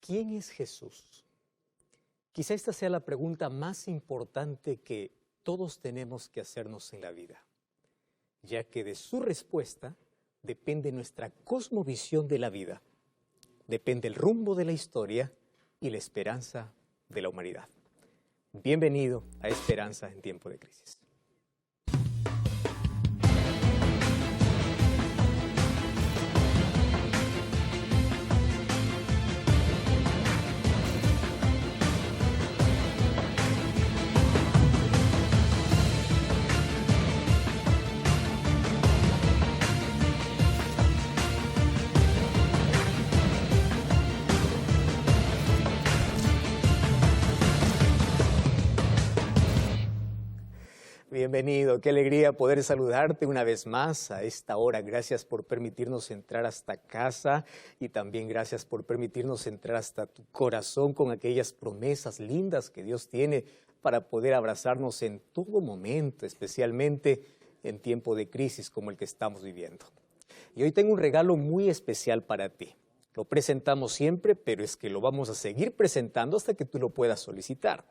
¿Quién es Jesús? Quizá esta sea la pregunta más importante que todos tenemos que hacernos en la vida, ya que de su respuesta depende nuestra cosmovisión de la vida, depende el rumbo de la historia y la esperanza de la humanidad. Bienvenido a Esperanza en Tiempo de Crisis. Bienvenido, qué alegría poder saludarte una vez más a esta hora. Gracias por permitirnos entrar hasta casa y también gracias por permitirnos entrar hasta tu corazón con aquellas promesas lindas que Dios tiene para poder abrazarnos en todo momento, especialmente en tiempo de crisis como el que estamos viviendo. Y hoy tengo un regalo muy especial para ti. Lo presentamos siempre, pero es que lo vamos a seguir presentando hasta que tú lo puedas solicitar.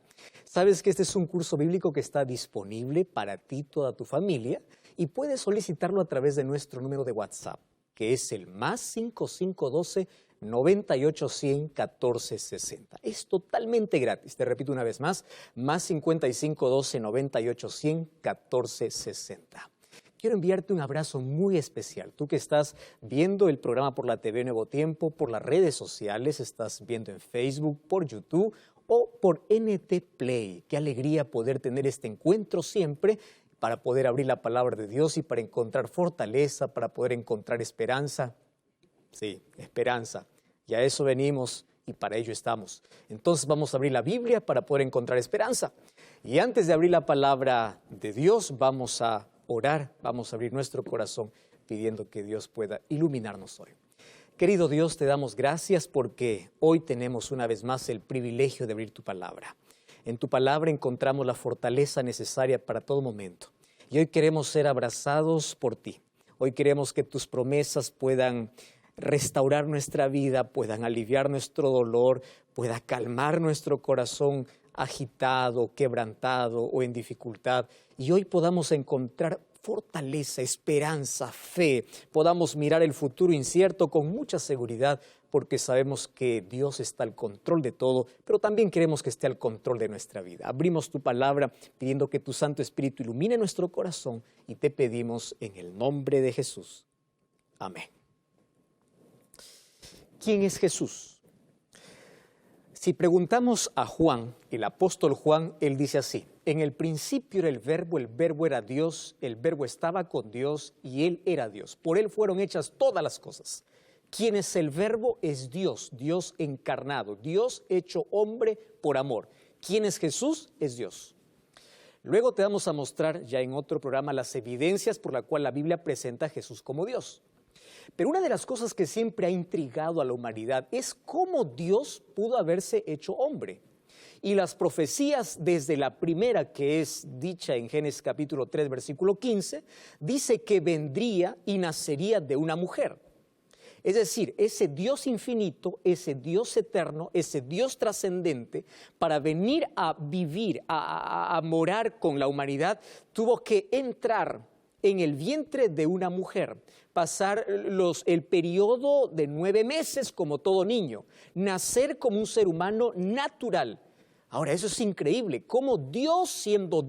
Sabes que este es un curso bíblico que está disponible para ti y toda tu familia y puedes solicitarlo a través de nuestro número de WhatsApp, que es el +5512 9810 1460. Es totalmente gratis. Te repito una vez más, +5512 9810 1460. Quiero enviarte un abrazo muy especial. Tú que estás viendo el programa por la TV Nuevo Tiempo, por las redes sociales, estás viendo en Facebook, por YouTube o por NT Play. Qué alegría poder tener este encuentro siempre para poder abrir la palabra de Dios y para encontrar fortaleza, para poder encontrar esperanza. Sí, esperanza. Y a eso venimos y para ello estamos. Entonces vamos a abrir la Biblia para poder encontrar esperanza. Y antes de abrir la palabra de Dios, vamos a orar, vamos a abrir nuestro corazón pidiendo que Dios pueda iluminarnos hoy. Querido Dios, te damos gracias porque hoy tenemos una vez más el privilegio de abrir tu palabra. En tu palabra encontramos la fortaleza necesaria para todo momento. Y hoy queremos ser abrazados por ti. Hoy queremos que tus promesas puedan restaurar nuestra vida, puedan aliviar nuestro dolor, pueda calmar nuestro corazón agitado, quebrantado o en dificultad. Y hoy podamos encontrar fortaleza, esperanza, fe, podamos mirar el futuro incierto con mucha seguridad porque sabemos que Dios está al control de todo, pero también queremos que esté al control de nuestra vida. Abrimos tu palabra pidiendo que tu Santo Espíritu ilumine nuestro corazón y te pedimos en el nombre de Jesús. Amén. ¿Quién es Jesús? Si preguntamos a Juan, el apóstol Juan, él dice así: en el principio era el verbo era Dios, el verbo estaba con Dios y él era Dios. Por él fueron hechas todas las cosas. ¿Quién es el verbo? Es Dios, Dios encarnado, Dios hecho hombre por amor. ¿Quién es Jesús? Es Dios. Luego te vamos a mostrar ya en otro programa las evidencias por las cuales la Biblia presenta a Jesús como Dios. Pero una de las cosas que siempre ha intrigado a la humanidad es cómo Dios pudo haberse hecho hombre. Y las profecías, desde la primera que es dicha en Génesis capítulo 3, versículo 15, dice que vendría y nacería de una mujer. Es decir, ese Dios infinito, ese Dios eterno, ese Dios trascendente, para venir a vivir, a morar con la humanidad, tuvo que entrar en el vientre de una mujer, pasar el periodo de 9 meses como todo niño, nacer como un ser humano natural. Ahora, eso es increíble, cómo Dios, siendo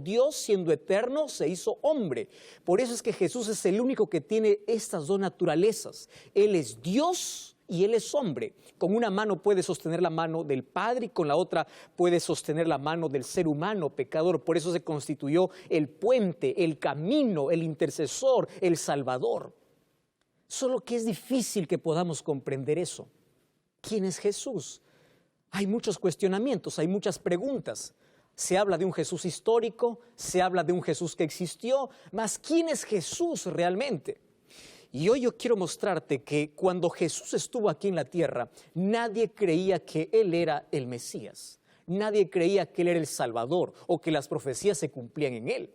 eterno, se hizo hombre. Por eso es que Jesús es el único que tiene estas dos naturalezas. Él es Dios y Él es hombre. Con una mano puede sostener la mano del Padre y con la otra puede sostener la mano del ser humano pecador. Por eso se constituyó el puente, el camino, el intercesor, el Salvador. Solo que es difícil que podamos comprender eso. ¿Quién es Jesús? Hay muchos cuestionamientos, hay muchas preguntas. Se habla de un Jesús histórico, se habla de un Jesús que existió, mas ¿quién es Jesús realmente? Y hoy yo quiero mostrarte que cuando Jesús estuvo aquí en la tierra, nadie creía que Él era el Mesías. Nadie creía que Él era el Salvador o que las profecías se cumplían en Él.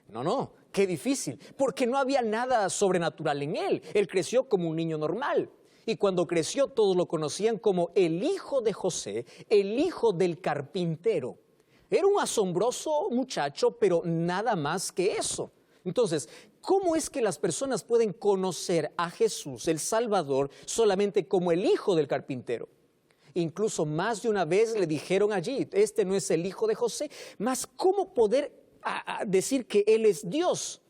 No, qué difícil, porque no había nada sobrenatural en Él. Él creció como un niño normal. Y cuando creció, todos lo conocían como el hijo de José, el hijo del carpintero. Era un asombroso muchacho, pero nada más que eso. Entonces, ¿cómo es que las personas pueden conocer a Jesús, el Salvador, solamente como el hijo del carpintero? Incluso más de una vez le dijeron allí, este no es el hijo de José. Mas, ¿cómo poder decir que Él es Dios?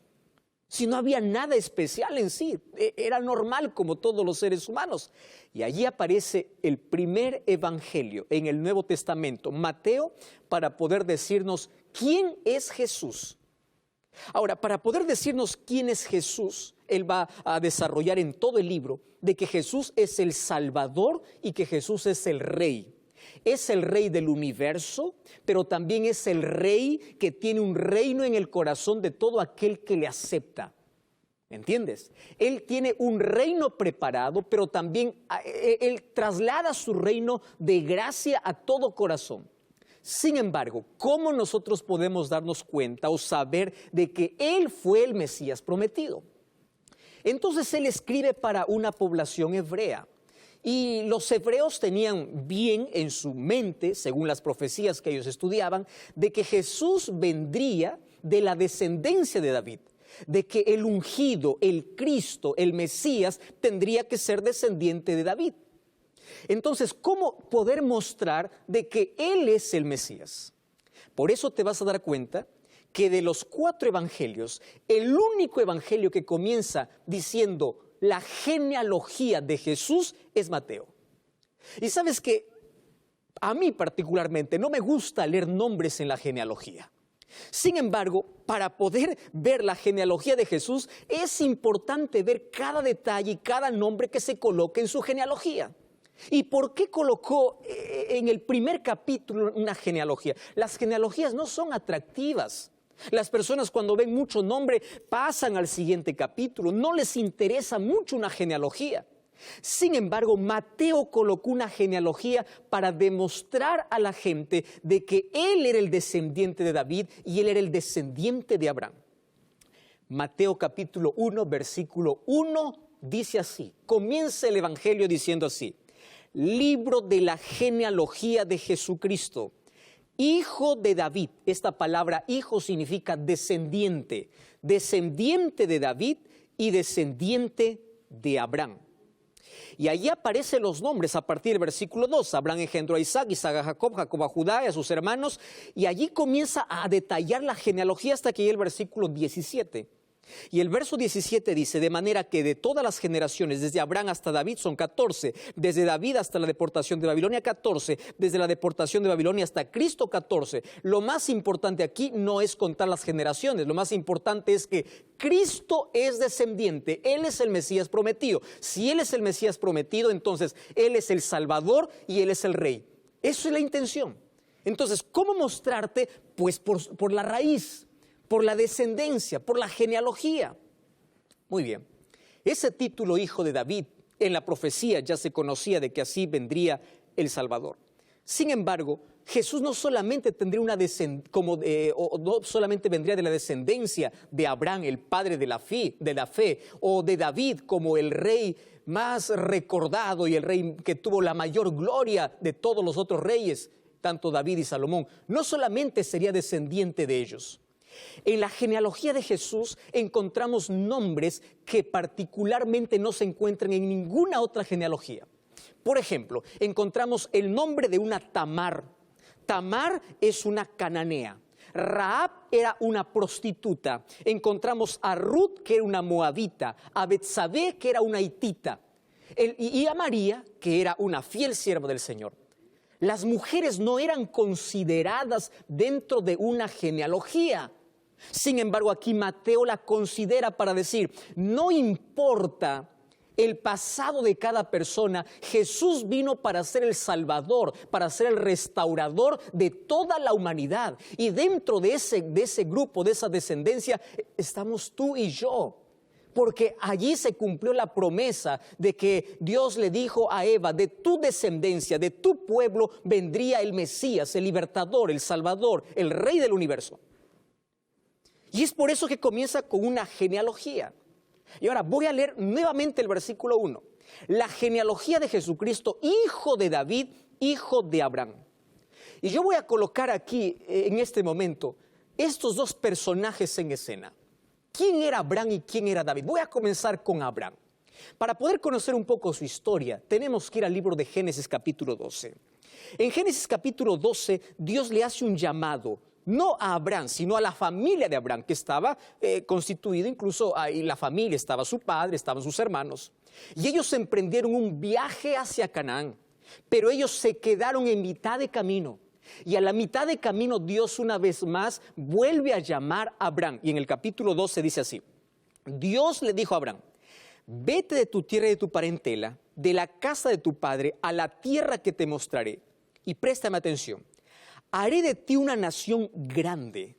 Si no había nada especial en sí, era normal como todos los seres humanos. Y allí aparece el primer evangelio en el Nuevo Testamento, Mateo, para poder decirnos quién es Jesús. Ahora, para poder decirnos quién es Jesús, Él va a desarrollar en todo el libro de que Jesús es el Salvador y que Jesús es el Rey. Es el Rey del universo, pero también es el Rey que tiene un reino en el corazón de todo aquel que le acepta. ¿Entiendes? Él tiene un reino preparado, pero también Él traslada su reino de gracia a todo corazón. Sin embargo, ¿cómo nosotros podemos darnos cuenta o saber de que Él fue el Mesías prometido? Entonces Él escribe para una población hebrea. Y los hebreos tenían bien en su mente, según las profecías que ellos estudiaban, de que Jesús vendría de la descendencia de David, de que el ungido, el Cristo, el Mesías, tendría que ser descendiente de David. Entonces, ¿cómo poder mostrar de que Él es el Mesías? Por eso te vas a dar cuenta que de los 4 evangelios, el único evangelio que comienza diciendo la genealogía de Jesús es Mateo. Y sabes que a mí particularmente no me gusta leer nombres en la genealogía. Sin embargo, para poder ver la genealogía de Jesús, es importante ver cada detalle y cada nombre que se coloque en su genealogía. ¿Y por qué colocó en el primer capítulo una genealogía? Las genealogías no son atractivas. Las personas cuando ven mucho nombre pasan al siguiente capítulo, no les interesa mucho una genealogía. Sin embargo, Mateo colocó una genealogía para demostrar a la gente de que él era el descendiente de David y él era el descendiente de Abraham. Mateo capítulo 1, versículo 1 dice así, comienza el evangelio diciendo así, libro de la genealogía de Jesucristo, hijo de David. Esta palabra hijo significa descendiente, descendiente de David y descendiente de Abraham. Y allí aparecen los nombres a partir del versículo 2. Abraham engendró a Isaac, Isaac a Jacob, Jacob a Judá y a sus hermanos. Y allí comienza a detallar la genealogía hasta que llega el versículo 17. Y el verso 17 dice, de manera que de todas las generaciones, desde Abraham hasta David son 14, desde David hasta la deportación de Babilonia 14, desde la deportación de Babilonia hasta Cristo 14. Lo más importante aquí no es contar las generaciones, lo más importante es que Cristo es descendiente, Él es el Mesías prometido. Si Él es el Mesías prometido, entonces Él es el Salvador y Él es el Rey. Eso es la intención. Entonces, ¿cómo mostrarte? Pues por la raíz, por la descendencia, por la genealogía. Muy bien, ese título hijo de David en la profecía ya se conocía de que así vendría el Salvador. Sin embargo, Jesús no solamente tendría no solamente vendría de la descendencia de Abraham, el padre de la fe, o de David como el rey más recordado y el rey que tuvo la mayor gloria de todos los otros reyes, tanto David y Salomón. No solamente sería descendiente de ellos. En la genealogía de Jesús encontramos nombres que particularmente no se encuentran en ninguna otra genealogía. Por ejemplo, encontramos el nombre de una Tamar. Tamar es una cananea. Rahab era una prostituta. Encontramos a Ruth, que era una moabita, a Betsabé, que era una hitita, y a María, que era una fiel sierva del Señor. Las mujeres no eran consideradas dentro de una genealogía. Sin embargo, aquí Mateo la considera para decir, no importa el pasado de cada persona, Jesús vino para ser el Salvador, para ser el restaurador de toda la humanidad. Y dentro de ese grupo, de esa descendencia, estamos tú y yo. Porque allí se cumplió la promesa de que Dios le dijo a Eva, de tu descendencia, de tu pueblo, vendría el Mesías, el libertador, el Salvador, el Rey del universo. Y es por eso que comienza con una genealogía. Y ahora voy a leer nuevamente el versículo 1. La genealogía de Jesucristo, hijo de David, hijo de Abraham. Y yo voy a colocar aquí, en este momento, estos dos personajes en escena. ¿Quién era Abraham y quién era David? Voy a comenzar con Abraham. Para poder conocer un poco su historia, tenemos que ir al libro de Génesis capítulo 12. En Génesis capítulo 12, Dios le hace un llamado, no a Abraham, sino a la familia de Abraham, que estaba constituida, incluso ahí la familia, estaba su padre, estaban sus hermanos. Y ellos emprendieron un viaje hacia Canaán, pero ellos se quedaron en mitad de camino. Y a la mitad de camino Dios una vez más vuelve a llamar a Abraham. Y en el capítulo 12 dice así, Dios le dijo a Abraham, vete de tu tierra y de tu parentela, de la casa de tu padre, a la tierra que te mostraré. Y préstame atención, haré de ti una nación grande,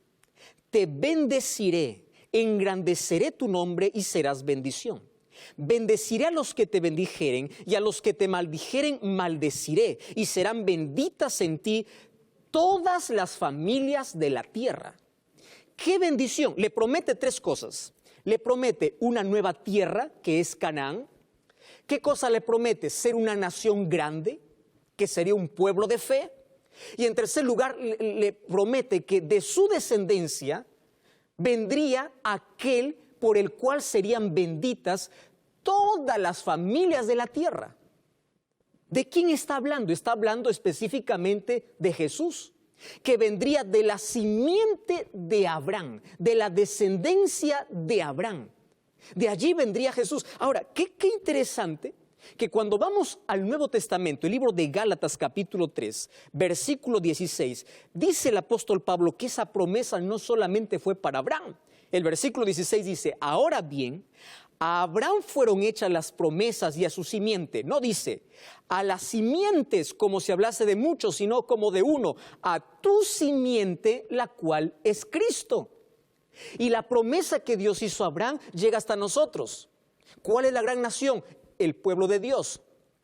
te bendeciré, engrandeceré tu nombre y serás bendición. Bendeciré a los que te bendijeren y a los que te maldijeren maldeciré, y serán benditas en ti todas las familias de la tierra. ¡Qué bendición! Le promete tres cosas. Le promete una nueva tierra, que es Canaán. ¿Qué cosa le promete? Ser una nación grande, que sería un pueblo de fe. Y en tercer lugar, le promete que de su descendencia vendría aquel por el cual serían benditas todas las familias de la tierra. ¿De quién está hablando? Está hablando específicamente de Jesús, que vendría de la simiente de Abraham, de la descendencia de Abraham. De allí vendría Jesús. Ahora, qué interesante que cuando vamos al Nuevo Testamento, el libro de Gálatas capítulo 3, versículo 16, dice el apóstol Pablo que esa promesa no solamente fue para Abraham. El versículo 16 dice, ahora bien, a Abraham fueron hechas las promesas y a su simiente. No dice, a las simientes como si hablase de muchos, sino como de uno, a tu simiente, la cual es Cristo. Y la promesa que Dios hizo a Abraham llega hasta nosotros. ¿Cuál es la gran nación? El pueblo de Dios,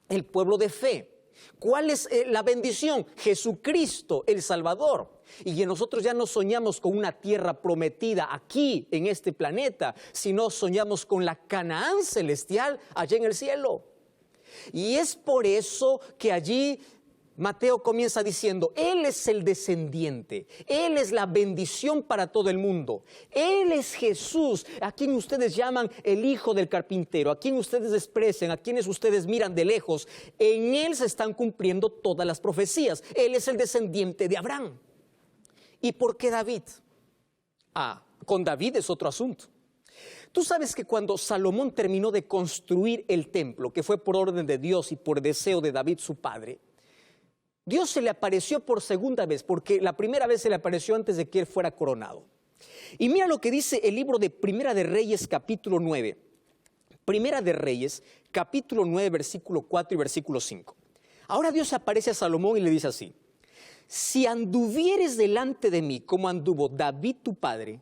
el pueblo de fe. ¿Cuál es la bendición? Jesucristo, el Salvador. Y nosotros ya no soñamos con una tierra prometida aquí, en este planeta, sino soñamos con la Canaán celestial allá en el cielo. Y es por eso que allí Mateo comienza diciendo, Él es el descendiente, Él es la bendición para todo el mundo. Él es Jesús, a quien ustedes llaman el hijo del carpintero, a quien ustedes desprecian, a quienes ustedes miran de lejos. En Él se están cumpliendo todas las profecías. Él es el descendiente de Abraham. ¿Y por qué David? Con David es otro asunto. Tú sabes que cuando Salomón terminó de construir el templo, que fue por orden de Dios y por deseo de David su padre, Dios se le apareció por segunda vez, porque la primera vez se le apareció antes de que él fuera coronado. Y mira lo que dice el libro de Primera de Reyes, capítulo 9. Primera de Reyes, capítulo 9, versículo 4 y versículo 5. Ahora Dios se aparece a Salomón y le dice así, si anduvieres delante de mí como anduvo David tu padre,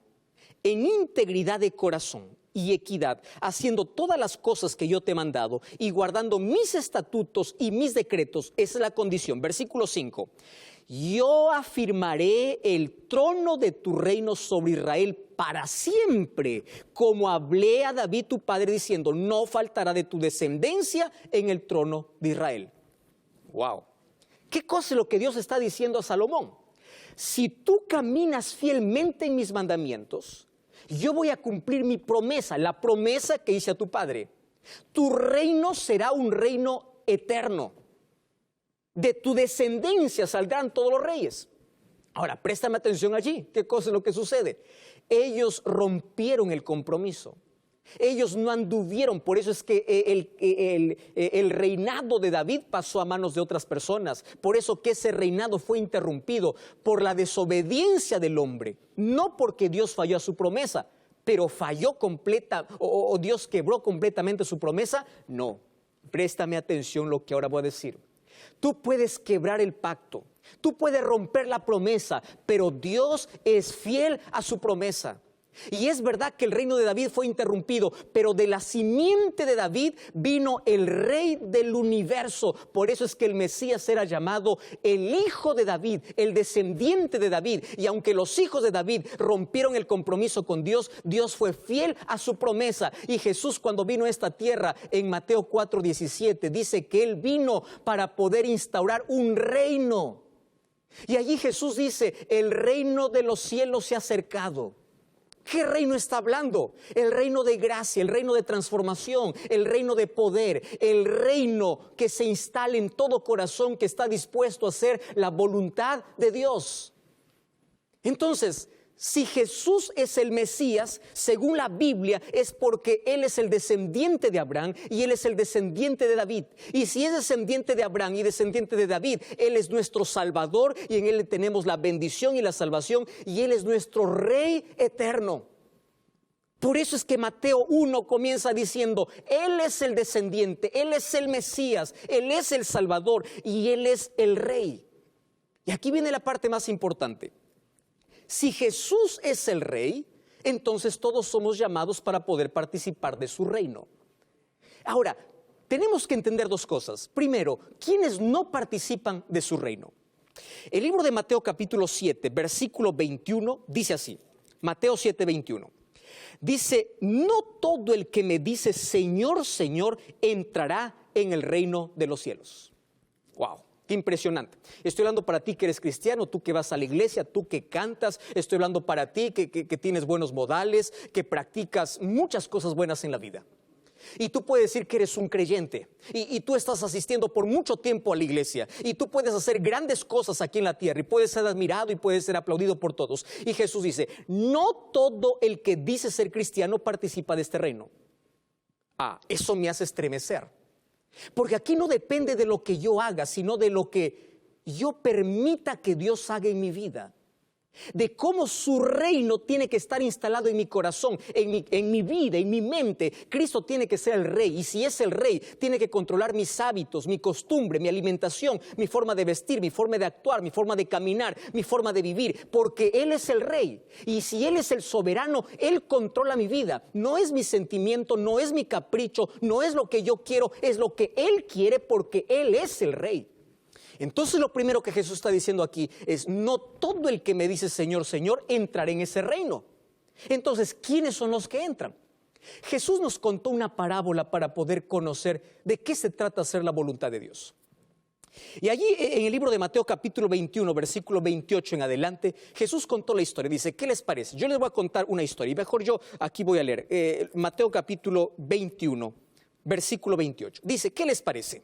en integridad de corazón y equidad, haciendo todas las cosas que yo te he mandado y guardando mis estatutos y mis decretos, esa es la condición. Versículo 5, yo afirmaré el trono de tu reino sobre Israel para siempre, como hablé a David tu padre diciendo, no faltará de tu descendencia en el trono de Israel. Wow. ¿Qué cosa es lo que Dios está diciendo a Salomón? Si tú caminas fielmente en mis mandamientos, yo voy a cumplir mi promesa, la promesa que hice a tu padre. Tu reino será un reino eterno. De tu descendencia saldrán todos los reyes. Ahora, préstame atención allí. ¿Qué cosa es lo que sucede? Ellos rompieron el compromiso. Ellos no anduvieron, por eso es que el reinado de David pasó a manos de otras personas. Por eso que ese reinado fue interrumpido por la desobediencia del hombre. No porque Dios falló a su promesa, pero falló completa, o Dios quebró completamente su promesa. No, préstame atención lo que ahora voy a decir. Tú puedes quebrar el pacto, tú puedes romper la promesa, pero Dios es fiel a su promesa. Y es verdad que el reino de David fue interrumpido, pero de la simiente de David vino el rey del universo. Por eso es que el Mesías era llamado el hijo de David, el descendiente de David. Y aunque los hijos de David rompieron el compromiso con Dios, Dios fue fiel a su promesa. Y Jesús, cuando vino a esta tierra, en Mateo 4:17, dice que Él vino para poder instaurar un reino. Y allí Jesús dice, el reino de los cielos se ha acercado. ¿Qué reino está hablando? El reino de gracia, el reino de transformación, el reino de poder, el reino que se instala en todo corazón que está dispuesto a hacer la voluntad de Dios. Entonces, si Jesús es el Mesías, según la Biblia, es porque Él es el descendiente de Abraham y Él es el descendiente de David. Y si es descendiente de Abraham y descendiente de David, Él es nuestro Salvador y en Él tenemos la bendición y la salvación y Él es nuestro Rey eterno. Por eso es que Mateo 1 comienza diciendo, Él es el descendiente, Él es el Mesías, Él es el Salvador y Él es el Rey. Y aquí viene la parte más importante. Si Jesús es el Rey, entonces todos somos llamados para poder participar de su reino. Ahora, tenemos que entender dos cosas. Primero, ¿quiénes no participan de su reino? El libro de Mateo capítulo 7, versículo 21, dice así. Mateo 7, 21. Dice, no todo el que me dice Señor, Señor, entrará en el reino de los cielos. Wow. Qué impresionante. Estoy hablando para ti que eres cristiano, tú que vas a la iglesia, tú que cantas. Estoy hablando para ti que tienes buenos modales, que practicas muchas cosas buenas en la vida. Y tú puedes decir que eres un creyente y tú estás asistiendo por mucho tiempo a la iglesia y tú puedes hacer grandes cosas aquí en la tierra y puedes ser admirado y puedes ser aplaudido por todos. Y Jesús dice, no todo el que dice ser cristiano participa de este reino. Eso me hace estremecer. Porque aquí no depende de lo que yo haga, sino de lo que yo permita que Dios haga en mi vida. De cómo su reino tiene que estar instalado en mi corazón, en mi vida, en mi mente. Cristo tiene que ser el Rey, y si es el Rey, tiene que controlar mis hábitos, mi costumbre, mi alimentación, mi forma de vestir, mi forma de actuar, mi forma de caminar, mi forma de vivir, porque Él es el Rey. Y si Él es el soberano, Él controla mi vida. No es mi sentimiento, no es mi capricho, no es lo que yo quiero, es lo que Él quiere, porque Él es el Rey. Entonces lo primero que Jesús está diciendo aquí es, no todo el que me dice Señor, Señor, entrará en ese reino. Entonces, ¿quiénes son los que entran? Jesús nos contó una parábola para poder conocer de qué se trata hacer la voluntad de Dios. Y allí en el libro de Mateo capítulo 21, versículo 28 en adelante, Jesús contó la historia. Dice, ¿qué les parece? Yo les voy a contar una historia y mejor yo aquí voy a leer. Mateo capítulo 21, versículo 28. Dice, ¿qué les parece?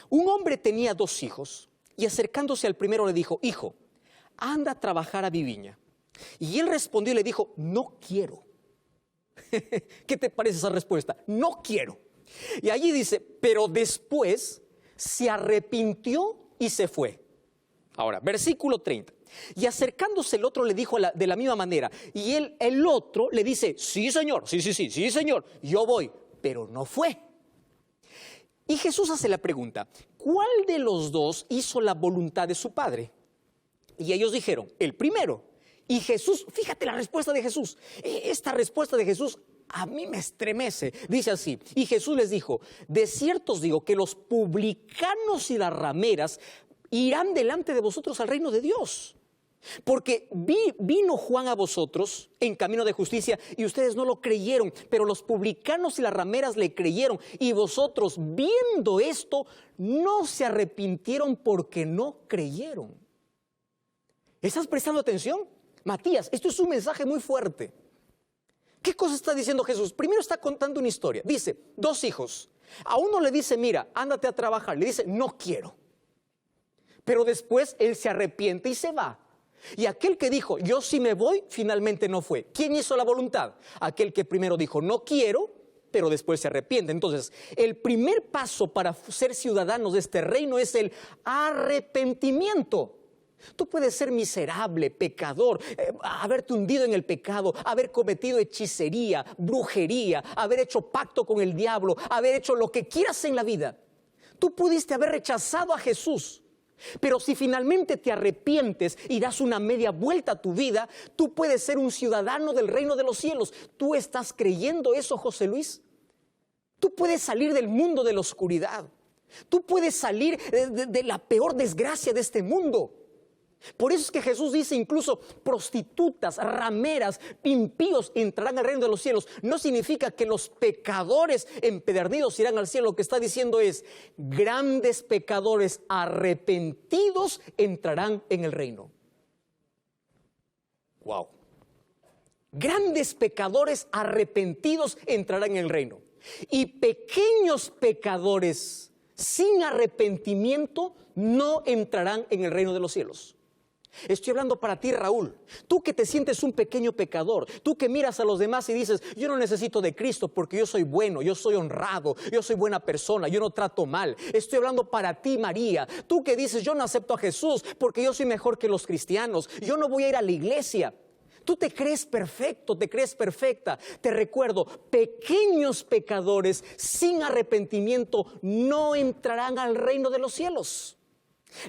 Un hombre tenía 2 hijos y acercándose al primero le dijo, hijo, anda a trabajar a mi viña. Y él respondió y le dijo, no quiero. ¿Qué te parece esa respuesta? No quiero. Y allí dice, pero después se arrepintió y se fue. Ahora, versículo 30. Y acercándose el otro le dijo de la misma manera. Y el otro le dice, sí señor, sí señor, yo voy, pero no fue. Y Jesús hace la pregunta, ¿cuál de los dos hizo la voluntad de su padre? Y ellos dijeron, el primero. Y Jesús, fíjate la respuesta de Jesús. Esta respuesta de Jesús a mí me estremece. Dice así, y Jesús les dijo, de cierto os digo que los publicanos y las rameras irán delante de vosotros al reino de Dios. Porque vino Juan a vosotros en camino de justicia y ustedes no lo creyeron, pero los publicanos y las rameras le creyeron y vosotros viendo esto no se arrepintieron porque no creyeron. ¿Estás prestando atención? Matías, esto es un mensaje muy fuerte. ¿Qué cosa está diciendo Jesús? Primero está contando una historia. Dice, 2 hijos. A uno le dice, mira, ándate a trabajar. Le dice, no quiero. Pero después él se arrepiente y se va. Y aquel que dijo, yo sí me voy, finalmente no fue. ¿Quién hizo la voluntad? Aquel que primero dijo, no quiero, pero después se arrepiente. Entonces, el primer paso para ser ciudadanos de este reino es el arrepentimiento. Tú puedes ser miserable, pecador, haberte hundido en el pecado, haber cometido hechicería, brujería, haber hecho pacto con el diablo, haber hecho lo que quieras en la vida. Tú pudiste haber rechazado a Jesús. Pero si finalmente te arrepientes y das una media vuelta a tu vida, tú puedes ser un ciudadano del reino de los cielos. ¿Tú estás creyendo eso, José Luis? Tú puedes salir del mundo de la oscuridad. Tú puedes salir de la peor desgracia de este mundo. Por eso es que Jesús dice incluso prostitutas, rameras, impíos entrarán al reino de los cielos. No significa que los pecadores empedernidos irán al cielo. Lo que está diciendo es grandes pecadores arrepentidos entrarán en el reino. Wow. Grandes pecadores arrepentidos entrarán en el reino. Y pequeños pecadores sin arrepentimiento no entrarán en el reino de los cielos. Estoy hablando para ti, Raúl. Tú que te sientes un pequeño pecador, tú que miras a los demás y dices, yo no necesito de Cristo porque yo soy bueno, yo soy honrado, yo soy buena persona, yo no trato mal. Estoy hablando para ti, María. Tú que dices, yo no acepto a Jesús porque yo soy mejor que los cristianos, yo no voy a ir a la iglesia. Tú te crees perfecto, te crees perfecta. Te recuerdo, pequeños pecadores sin arrepentimiento no entrarán al reino de los cielos.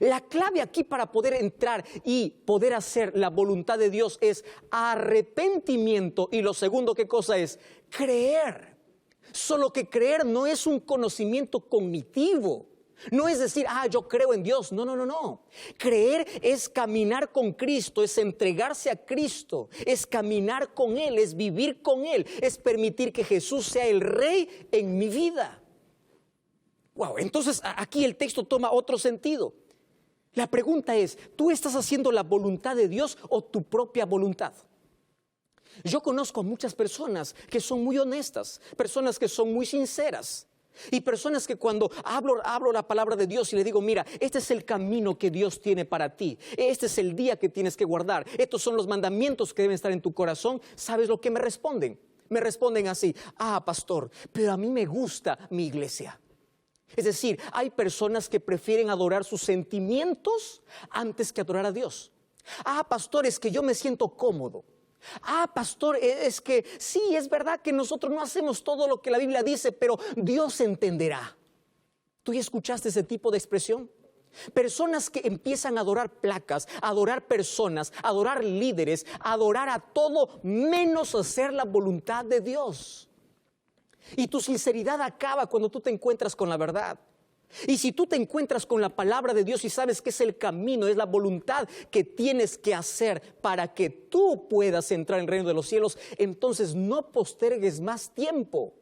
La clave aquí para poder entrar y poder hacer la voluntad de Dios es arrepentimiento. Y lo segundo, ¿qué cosa es? Creer. Solo que creer no es un conocimiento cognitivo. No es decir, yo creo en Dios. No, no, no, no. Creer es caminar con Cristo, es entregarse a Cristo, es caminar con Él, es vivir con Él, es permitir que Jesús sea el Rey en mi vida. Wow, entonces aquí el texto toma otro sentido. La pregunta es, ¿tú estás haciendo la voluntad de Dios o tu propia voluntad? Yo conozco a muchas personas que son muy honestas, personas que son muy sinceras. Y personas que cuando hablo la palabra de Dios y le digo, mira, este es el camino que Dios tiene para ti. Este es el día que tienes que guardar. Estos son los mandamientos que deben estar en tu corazón. ¿Sabes lo que me responden? Me responden así, pastor, pero a mí me gusta mi iglesia. Es decir, hay personas que prefieren adorar sus sentimientos antes que adorar a Dios. Pastor, es que yo me siento cómodo. Pastor, es que sí, es verdad que nosotros no hacemos todo lo que la Biblia dice, pero Dios entenderá. ¿Tú ya escuchaste ese tipo de expresión? Personas que empiezan a adorar placas, a adorar personas, a adorar líderes, a adorar a todo menos hacer la voluntad de Dios. Y tu sinceridad acaba cuando tú te encuentras con la verdad. Y si tú te encuentras con la palabra de Dios y sabes que es el camino, es la voluntad que tienes que hacer para que tú puedas entrar en el reino de los cielos, entonces no postergues más tiempo.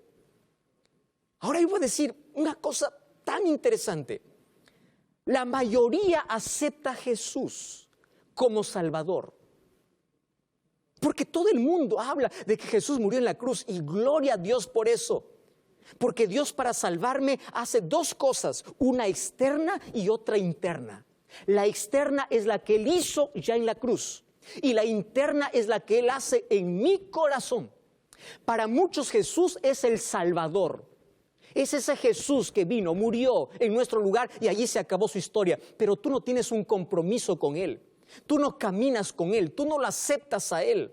Ahora yo voy a decir una cosa tan interesante. La mayoría acepta a Jesús como Salvador. Porque todo el mundo habla de que Jesús murió en la cruz y gloria a Dios por eso. Porque Dios para salvarme hace dos cosas, una externa y otra interna. La externa es la que Él hizo ya en la cruz y la interna es la que Él hace en mi corazón. Para muchos Jesús es el Salvador. Es ese Jesús que vino, murió en nuestro lugar y allí se acabó su historia. Pero tú no tienes un compromiso con Él. Tú no caminas con Él, tú no lo aceptas a Él.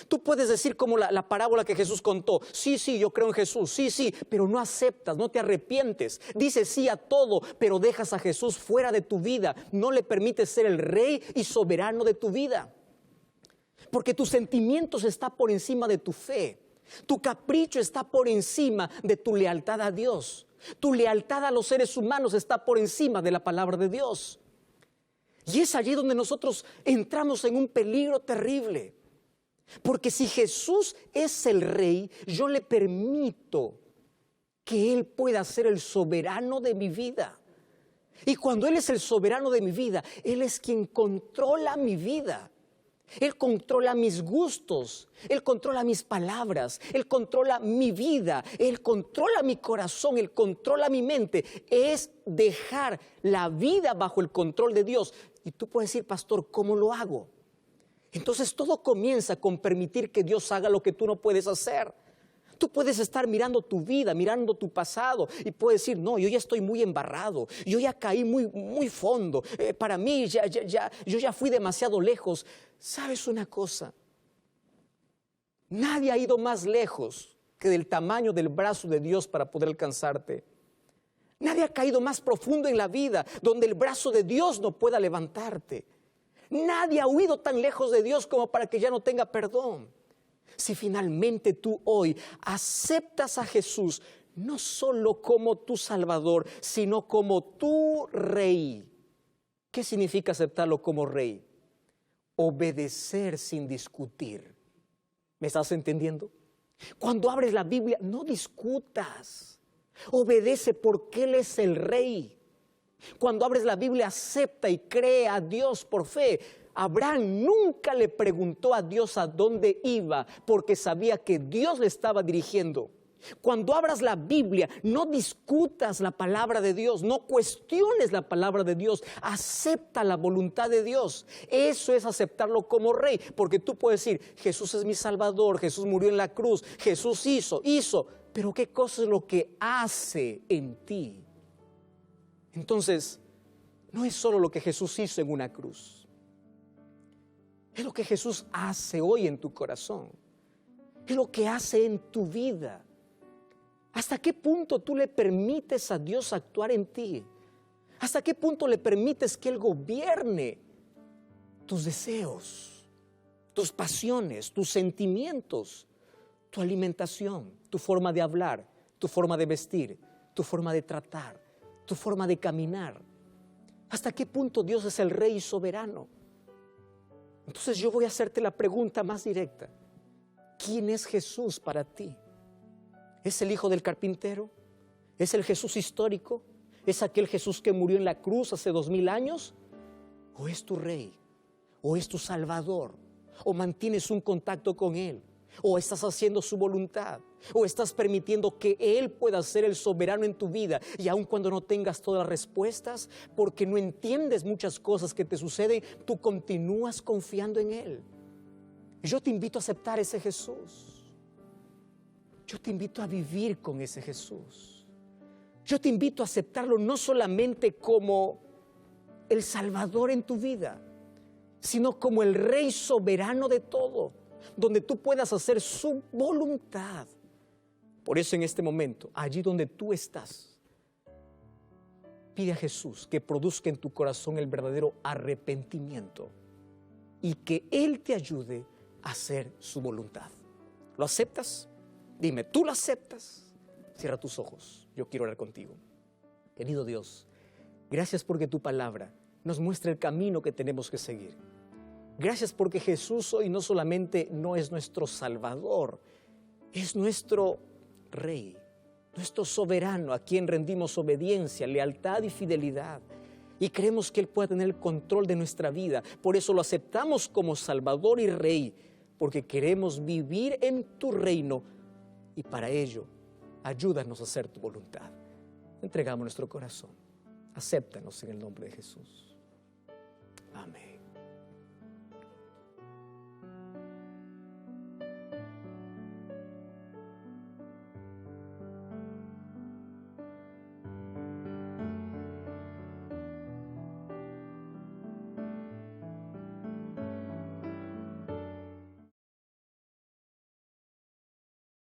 Tú puedes decir como la parábola que Jesús contó, sí, yo creo en Jesús, sí, pero no aceptas, no te arrepientes. Dices sí a todo, pero dejas a Jesús fuera de tu vida. No le permites ser el Rey y soberano de tu vida. Porque tus sentimientos están por encima de tu fe. Tu capricho está por encima de tu lealtad a Dios. Tu lealtad a los seres humanos está por encima de la palabra de Dios. Y es allí donde nosotros entramos en un peligro terrible. Porque si Jesús es el Rey, yo le permito que Él pueda ser el soberano de mi vida. Y cuando Él es el soberano de mi vida, Él es quien controla mi vida. Él controla mis gustos, Él controla mis palabras, Él controla mi vida, Él controla mi corazón, Él controla mi mente. Es dejar la vida bajo el control de Dios. Y tú puedes decir, pastor, ¿cómo lo hago? Entonces todo comienza con permitir que Dios haga lo que tú no puedes hacer. Tú puedes estar mirando tu vida, mirando tu pasado y puedes decir, no, yo ya estoy muy embarrado, yo ya caí muy fondo, para mí yo ya fui demasiado lejos. ¿Sabes una cosa? Nadie ha ido más lejos que del tamaño del brazo de Dios para poder alcanzarte. Nadie ha caído más profundo en la vida donde el brazo de Dios no pueda levantarte. Nadie ha huido tan lejos de Dios como para que ya no tenga perdón. Si finalmente tú hoy aceptas a Jesús, no solo como tu Salvador, sino como tu Rey. ¿Qué significa aceptarlo como Rey? Obedecer sin discutir. ¿Me estás entendiendo? Cuando abres la Biblia, no discutas. Obedece porque Él es el Rey. Cuando abres la Biblia, acepta y cree a Dios por fe. Abraham nunca le preguntó a Dios a dónde iba porque sabía que Dios le estaba dirigiendo. Cuando abras la Biblia, no discutas la palabra de Dios, no cuestiones la palabra de Dios, acepta la voluntad de Dios. Eso es aceptarlo como Rey, porque tú puedes decir, Jesús es mi Salvador, Jesús murió en la cruz, Jesús hizo, pero ¿qué cosa es lo que hace en ti? Entonces, no es solo lo que Jesús hizo en una cruz, es lo que Jesús hace hoy en tu corazón, es lo que hace en tu vida. ¿Hasta qué punto tú le permites a Dios actuar en ti? ¿Hasta qué punto le permites que Él gobierne tus deseos, tus pasiones, tus sentimientos, tu alimentación, tu forma de hablar, tu forma de vestir, tu forma de tratar, tu forma de caminar? ¿Hasta qué punto Dios es el Rey soberano? Entonces yo voy a hacerte la pregunta más directa. ¿Quién es Jesús para ti? ¿Es el hijo del carpintero? ¿Es el Jesús histórico? ¿Es aquel Jesús que murió en la cruz hace 2000 años? ¿O es tu Rey? ¿O es tu Salvador? ¿O mantienes un contacto con Él? ¿O estás haciendo su voluntad? ¿O estás permitiendo que Él pueda ser el soberano en tu vida? Y aun cuando no tengas todas las respuestas, porque no entiendes muchas cosas que te suceden, tú continúas confiando en Él. Yo te invito a aceptar ese Jesús. Yo te invito a vivir con ese Jesús. Yo te invito a aceptarlo no solamente como el Salvador en tu vida, sino como el Rey soberano de todo, donde tú puedas hacer su voluntad. Por eso en este momento, allí donde tú estás, pide a Jesús que produzca en tu corazón el verdadero arrepentimiento y que Él te ayude a hacer su voluntad. ¿Lo aceptas? Dime, ¿tú lo aceptas? Cierra tus ojos, yo quiero orar contigo. Querido Dios, gracias porque tu palabra nos muestra el camino que tenemos que seguir. Gracias porque Jesús hoy no solamente no es nuestro Salvador, es nuestro Rey, nuestro soberano a quien rendimos obediencia, lealtad y fidelidad. Y creemos que Él puede tener el control de nuestra vida. Por eso lo aceptamos como Salvador y Rey, porque queremos vivir en tu reino. Y para ello, ayúdanos a hacer tu voluntad. Entregamos nuestro corazón. Acéptanos en el nombre de Jesús. Amén.